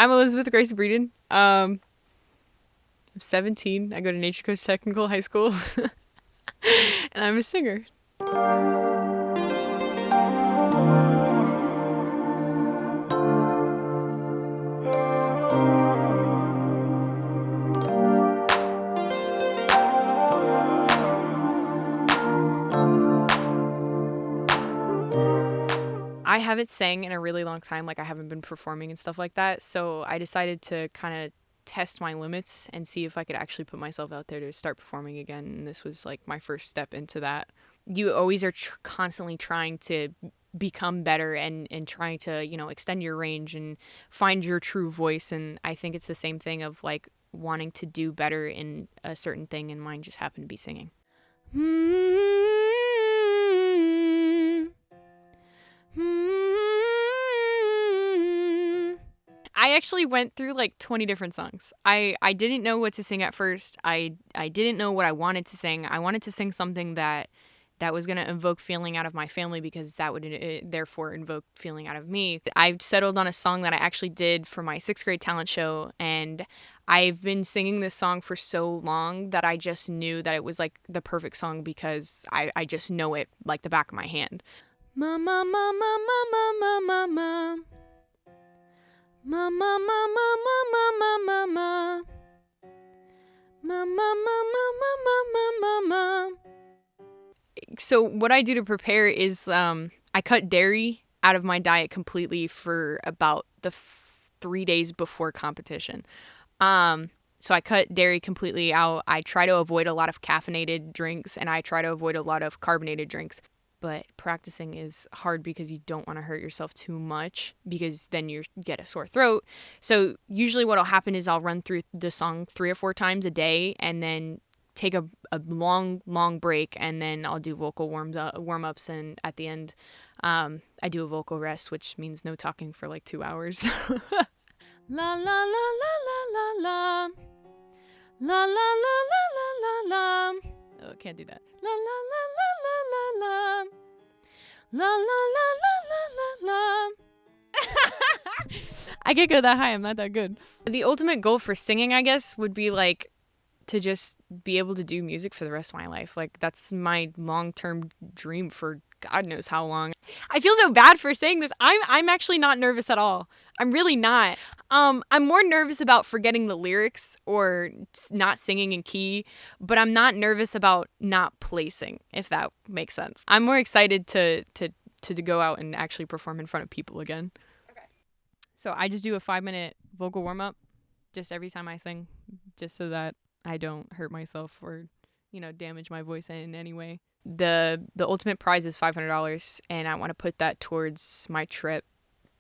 I'm Elizabeth Grace Breden. I'm 17. I go to Nature Coast Technical High School, and I'm a singer. I haven't sang in a really long time, like I haven't been performing and stuff like that, so I decided to kind of test my limits and see if I could actually put myself out there to start performing again, and this was like my first step into that. You always are constantly trying to become better and trying to, extend your range and find your true voice, and I think it's the same thing of like wanting to do better in a certain thing, and mine just happened to be singing. I actually went through like 20 different songs. I didn't know what to sing at first. I didn't know what I wanted to sing. I wanted to sing something that was going to invoke feeling out of my family, because that would therefore invoke feeling out of me. I settled on a song that I actually did for my 6th grade talent show, and I've been singing this song for so long that I just knew that it was like the perfect song, because I just know it like the back of my hand. Ma ma ma ma ma ma ma ma ma. Ma ma ma ma ma ma ma ma ma. Ma ma ma ma ma ma ma ma. So what I do to prepare is I cut dairy out of my diet completely for about the 3 days before competition. So I cut dairy completely out. I try to avoid a lot of caffeinated drinks, and I try to avoid a lot of carbonated drinks. But practicing is hard because you don't want to hurt yourself too much, because then you get a sore throat. So usually what'll happen is I'll run through the song 3 or 4 times a day, and then take a long break, and then I'll do vocal warm-ups, and at the end I do a vocal rest, which means no talking for like 2 hours. La la la la la la la. La la la la la la la. Oh, can't do that. La la la la la la la. La la la la la la la. I can't go that high. I'm not that good. The ultimate goal for singing, I guess, would be like to just be able to do music for the rest of my life. Like, that's my long-term dream for God knows how long. I feel so bad for saying this. I'm actually not nervous at all. I'm really not. I'm more nervous about forgetting the lyrics or not singing in key, but I'm not nervous about not placing, if that makes sense. I'm more excited to go out and actually perform in front of people again. Okay. So I just do a 5-minute vocal warm-up just every time I sing, just so that I don't hurt myself or, damage my voice in any way. The ultimate prize is $500, and I want to put that towards my trip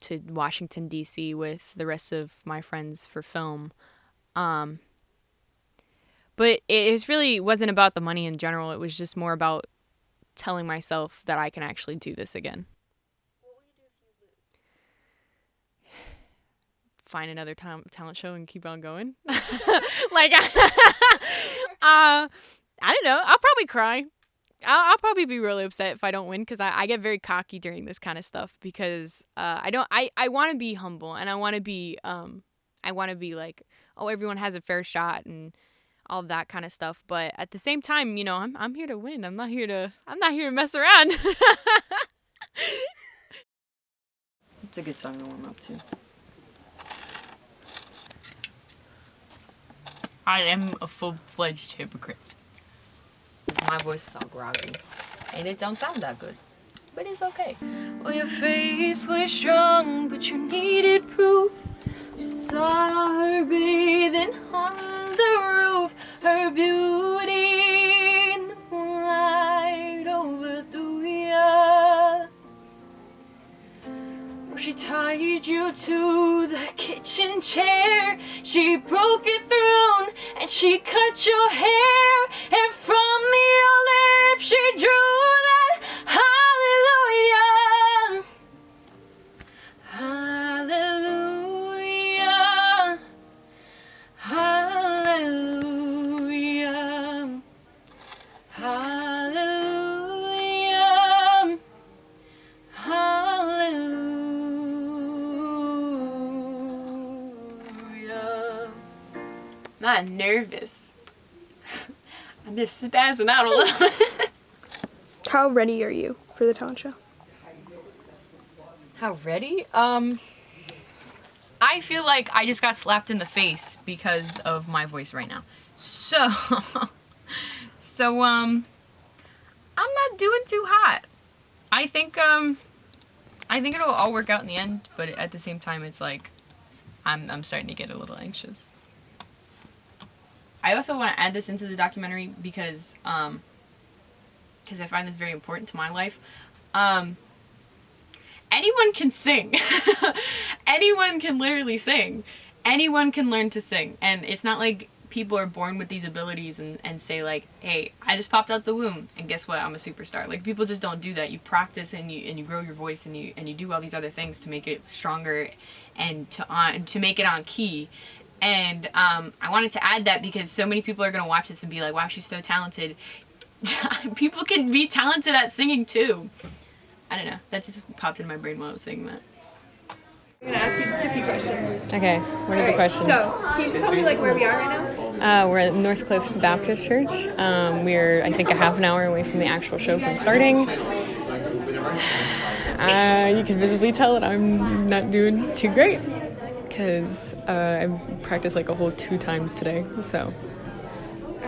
to Washington, D.C. with the rest of my friends for film. But it really wasn't about the money in general. It was just more about telling myself that I can actually do this again. What will you do if you lose? Find another talent show and keep on going. Like, I don't know. I'll probably cry. I'll probably be really upset if I don't win, because I get very cocky during this kind of stuff, because I want to be humble, and I want to be like, oh, everyone has a fair shot and all of that kind of stuff. But at the same time, I'm here to win. I'm not here to mess around. It's a good song to warm up to. I am a full-fledged hypocrite. My voice is all groggy, and it don't sound that good, but it's okay. Well, your faith was strong, but you needed proof. You saw her bathing on the roof, her beauty in the moonlight overthrew ya. Well, she tied you to the kitchen chair, she broke your throne, and she cut your hair, and from your lips she drew that hallelujah, hallelujah, hallelujah, hallelujah, hallelujah. not nervous. I'm just spazzing out a little. How ready are you for the talent show? How ready? I feel like I just got slapped in the face because of my voice right now. So, I'm not doing too hot. I think it'll all work out in the end, but at the same time, it's like, I'm starting to get a little anxious. I also want to add this into the documentary because I find this very important to my life. Anyone can sing. Anyone can literally sing. Anyone can learn to sing. And it's not like people are born with these abilities and say like, hey, I just popped out the womb and guess what, I'm a superstar. Like, people just don't do that. You practice and you grow your voice and you do all these other things to make it stronger and to make it on key. And I wanted to add that because so many people are going to watch this and be like, wow, she's so talented. People can be talented at singing too. I don't know. That just popped in my brain while I was saying that. I'm going to ask you just a few questions. Okay. What are the questions? So, can you just tell me like where we are right now? We're at Northcliffe Baptist Church. We're, I think, a half an hour away from the actual show from starting. You can visibly tell that I'm not doing too great because I practiced like a whole 2 times today. So,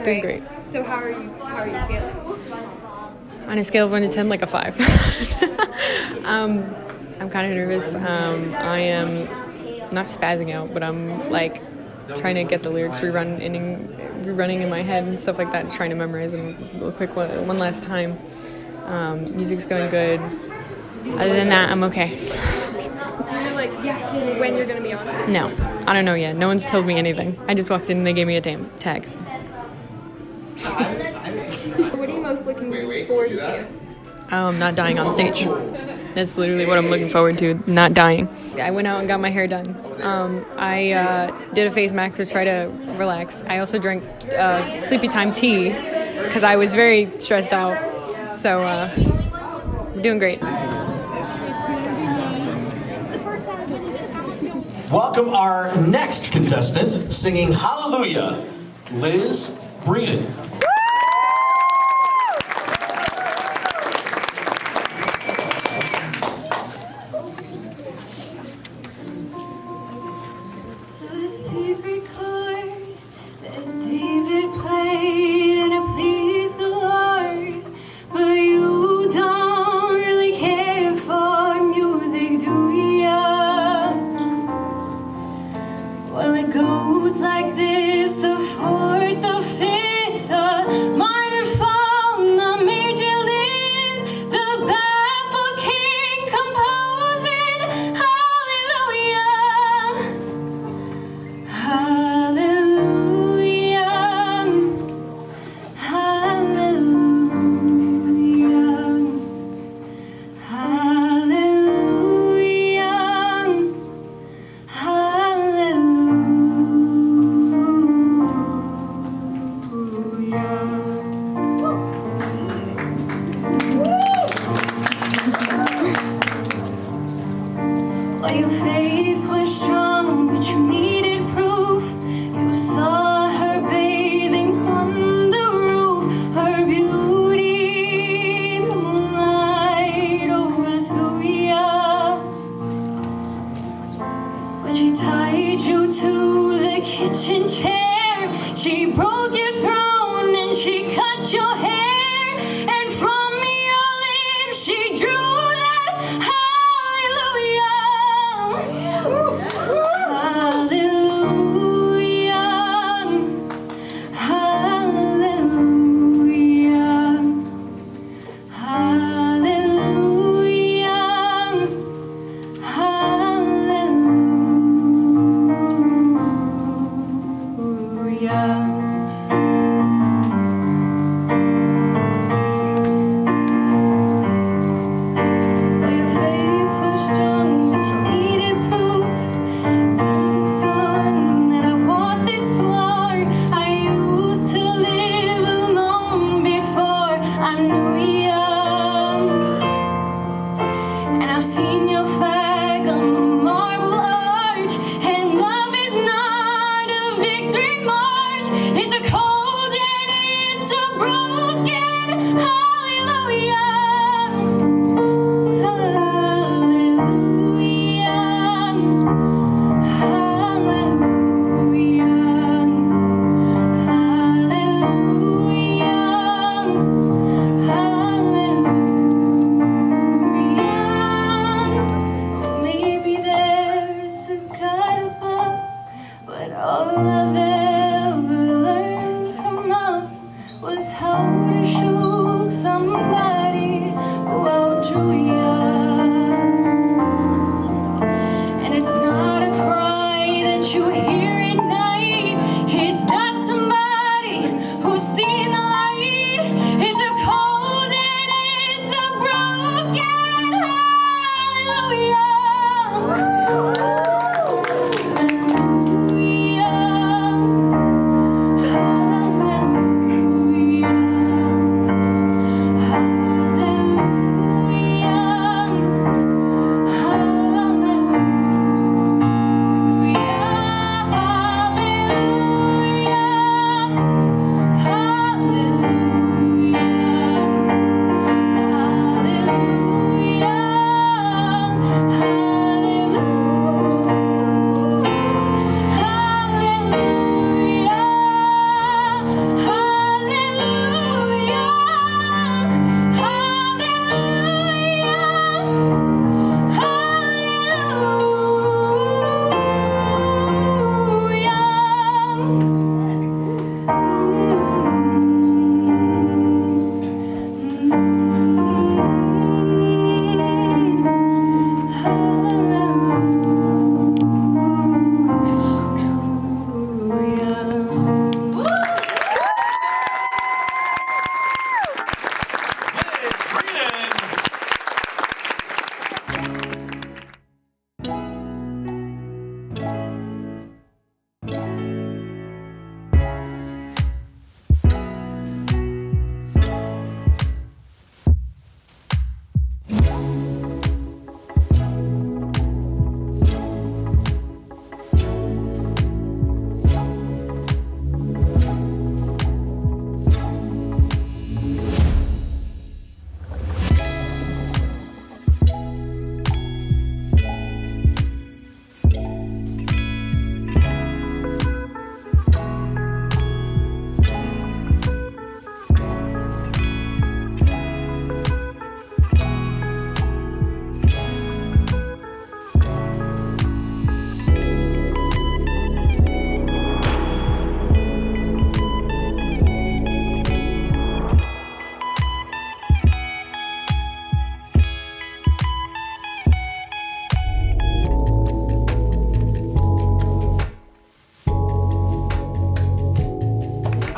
doing great. So, how are you feeling? On a scale of 1 to 10, like a 5. I'm kind of nervous. I am not spazzing out, but I'm like trying to get the lyrics rerunning in my head and stuff like that, trying to memorize them real quick one last time. Music's going good. Other than that, I'm okay. Do you know like when you're going to be on? No, I don't know yet. No one's told me anything. I just walked in and they gave me a tag. What are you most looking forward to? Not dying on stage. That's literally what I'm looking forward to, not dying. I went out and got my hair done. I did a face mask to try to relax. I also drank sleepy time tea because I was very stressed out. So, I'm doing great. Welcome our next contestant, singing Hallelujah, Liz Breden. Well, your faith was strong, but you needed proof. You saw her bathing on the roof, her beauty in the moonlight overthrew ya. When she tied you to the kitchen chair, she broke your throne and she cut your hair. And from your lips she drew that hallelujah. Hallelujah. Hallelujah. Hallelujah. Hallelujah.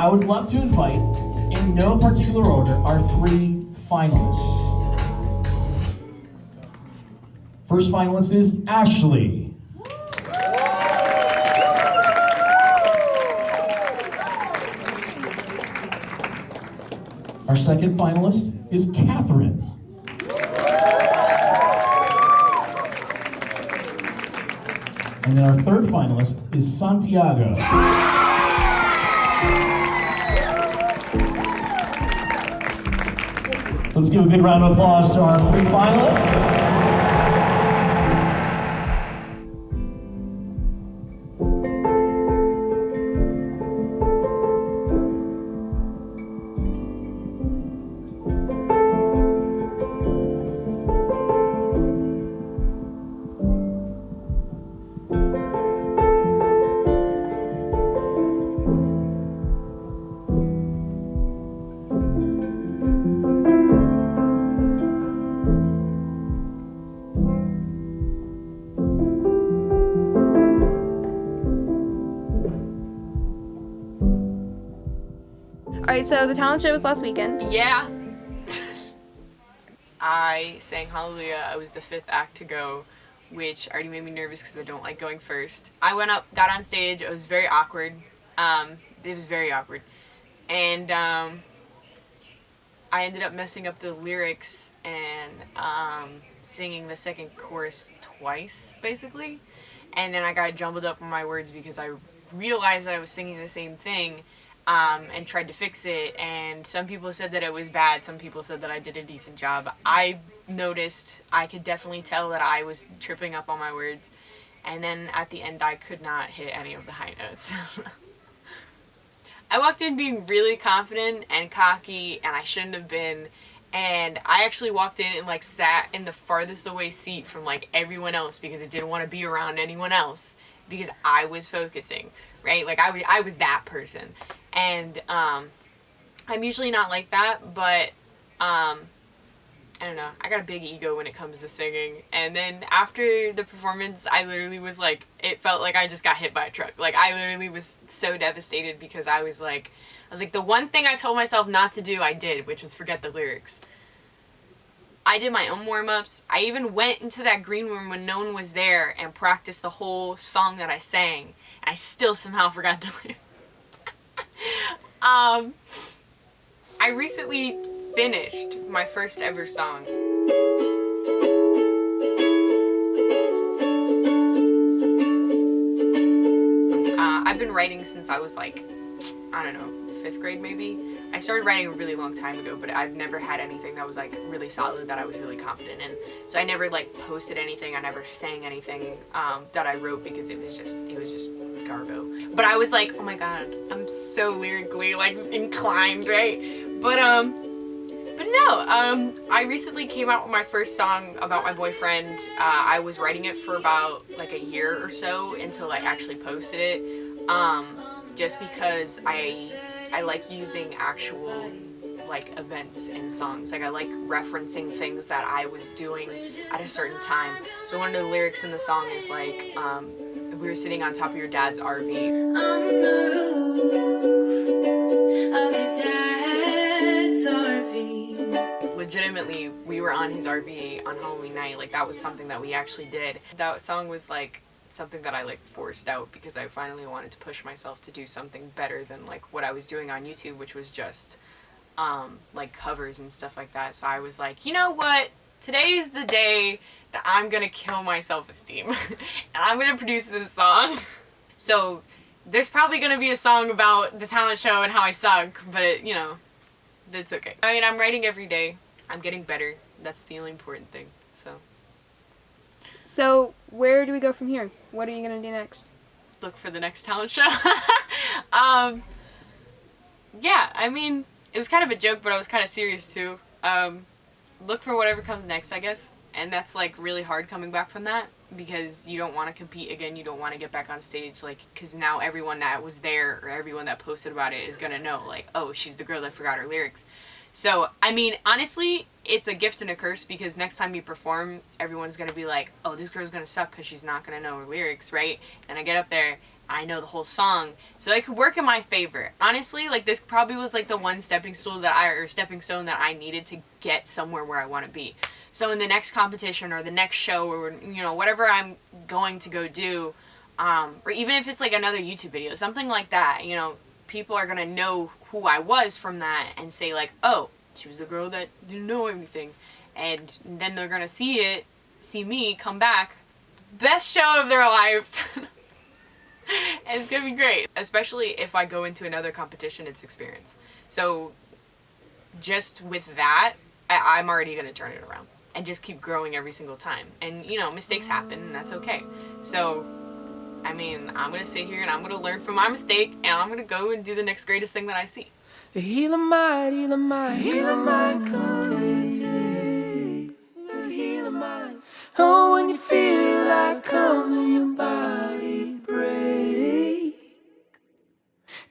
I would love to invite, in no particular order, our 3 finalists. First finalist is Ashley. Our second finalist is Catherine. And then our third finalist is Santiago. Let's give a big round of applause to our 3 finalists. Alright, so the talent show was last weekend. Yeah. I sang Hallelujah. I was the 5th act to go, which already made me nervous because I don't like going first. I went up, got on stage. It was very awkward. It was very awkward. And I ended up messing up the lyrics and singing the second chorus twice, basically. And then I got jumbled up on my words because I realized that I was singing the same thing. And tried to fix it, and some people said that it was bad, some people said that I did a decent job. I noticed, I could definitely tell that I was tripping up on my words, and then at the end I could not hit any of the high notes. I walked in being really confident and cocky, and I shouldn't have been, and I actually walked in and like sat in the farthest away seat from like everyone else because I didn't want to be around anyone else because I was focusing, right? Like I was that person. And I'm usually not like that, but I don't know, I got a big ego when it comes to singing. And then after the performance, I literally was like, it felt like I just got hit by a truck. Like I literally was so devastated because I was like the one thing I told myself not to do, I did, which was forget the lyrics. I did my own warm-ups. I even went into that green room when no one was there and practiced the whole song that I sang. And I still somehow forgot the lyrics. I recently finished my first ever song. I've been writing since I was like, I don't know, 5th grade maybe. I started writing a really long time ago, but I've never had anything that was like really solid that I was really confident in. So I never like posted anything, I never sang anything that I wrote because it was just garbo. But I was like, oh my god, I'm so lyrically like inclined, right? But no, I recently came out with my first song about my boyfriend. I was writing it for about like a year or so until I actually posted it. Just because I like using actual like events in songs. Like I like referencing things that I was doing at a certain time. So one of the lyrics in the song is like, we were sitting on top of your dad's RV. On the roof of your dad's RV. Legitimately, we were on his RV on Halloween night. Like that was something that we actually did. That song was like something that I like forced out because I finally wanted to push myself to do something better than like what I was doing on YouTube, which was just like covers and stuff like that. So I was like, you know what? Today is the day that I'm gonna kill my self-esteem and I'm gonna produce this song. So there's probably gonna be a song about the talent show and how I suck, but it, you know, that's okay. I mean, I'm writing every day. I'm getting better. That's the only important thing. So where do we go from here? What are you gonna do next? Look for the next talent show. Yeah, I mean, it was kind of a joke, but I was kind of serious too. Look for whatever comes next, I guess. And that's like really hard coming back from that because you don't want to compete again. You don't want to get back on stage, like, because now everyone that was there or everyone that posted about it is gonna know, like, oh, she's the girl that forgot her lyrics. So, I mean, honestly, it's a gift and a curse because next time you perform, everyone's gonna be like, oh, this girl's gonna suck because she's not gonna know her lyrics, right? And I get up there I know the whole song, so it could work in my favor. Honestly, like, this probably was like the one stepping stone that I needed to get somewhere where I want to be. So in the next competition or the next show or, you know, whatever I'm going to go do, or even if it's like another YouTube video, something like that, you know, people are gonna know who I was from that and say like, oh, she was the girl that didn't know everything. And then they're gonna see me come back, best show of their life. And it's gonna be great, especially if I go into another competition. It's experience. So just with that, I'm already gonna turn it around and just keep growing every single time. And you know, mistakes happen and that's okay. So I mean, I'm gonna sit here and I'm gonna learn from my mistake and I'm gonna go and do the next greatest thing that I see. Heal might, come take. Heal might. Oh, when you feel like coming, your body break.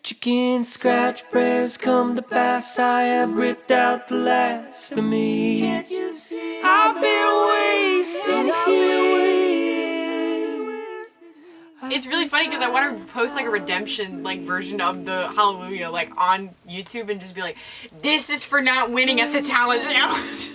Chicken scratch prayers come to pass. I have ripped out the last of me. Can't you see? I've been wasting here. It's really funny because I want to post like a redemption like version of the Hallelujah like on YouTube and just be like, this is for not winning at the talent challenge.